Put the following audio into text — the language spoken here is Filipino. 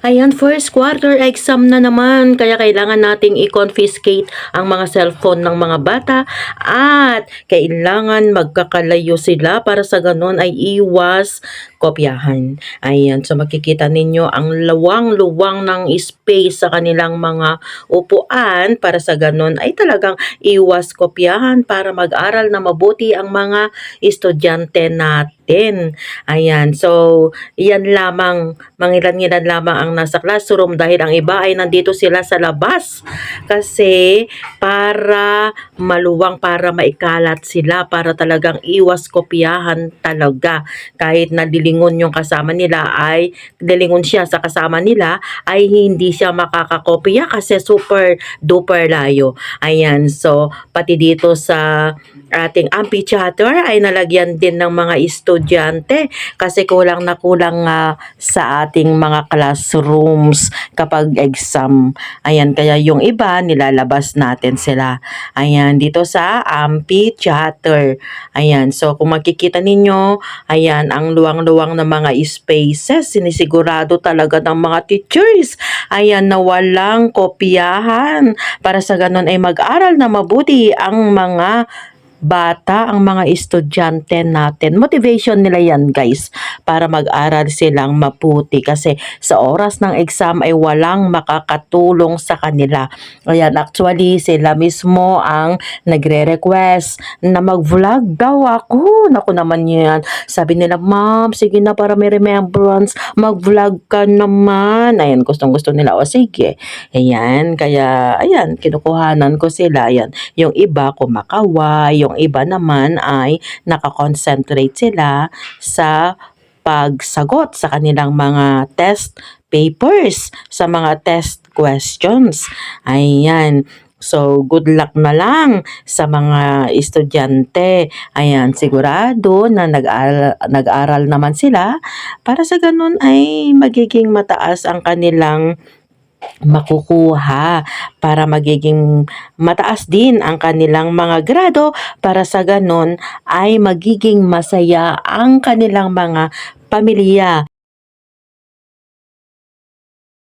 Ayan, first quarter exam na naman, kaya kailangan nating i-confiscate ang mga cellphone ng mga bata at kailangan magkakalayo sila para sa ganun ay iwas kopyahan. Ayan, so makikita ninyo ang luwang-luwang ng space sa kanilang mga upuan para sa ganun ay talagang iwas kopyahan para mag-aral na mabuti ang mga estudyante natin. Ayan, so yan lamang, mangilan-ngilan lamang ang nasa classroom dahil ang iba ay nandito sila sa labas kasi para maluwang, para maikalat sila, para talagang iwas kopyahan talaga. Kahit nadilingon yung kasama nila ay dilingon siya sa kasama nila ay hindi siya makakakopya kasi super duper layo. Ayan, so pati dito sa ating amphitheater ay nalagyan din ng mga estudyante kasi kulang na kulang sa ating mga classrooms kapag exam. Ayan, kaya yung iba nilalabas natin sila. Ayan, dito sa amphitheater. Ayan, so kung makikita ninyo, ayan, ang luwang-luwang na mga spaces, sinisigurado talaga ng mga teachers. Ayan, na walang kopyahan para sa ganun ay mag-aral na mabuti ang mga bata, ang mga estudyante natin. Motivation nila yan, guys, para mag-aral silang mabuti kasi sa oras ng exam ay walang makakatulong sa kanila. Ayan, actually sila mismo ang nagre-request na mag-vlog daw ako. Naku naman yan. Sabi nila, ma'am, sige na para may remembrance, mag-vlog ka naman. Ayan, gustong-gusto nila. O sige. Ayan, kaya, ayan, kinukuhanan ko sila. Ayan, yung iba kumakaway, yung iba naman ay nakakonsentrate sila sa pagsagot sa kanilang mga test papers, sa mga test questions. Ayan. So, good luck na lang sa mga estudyante. Ayan, sigurado na nag-aral naman sila para sa ganun ay magiging mataas ang kanilang makukuha para magiging mataas din ang kanilang mga grado para sa ganon ay magiging masaya ang kanilang mga pamilya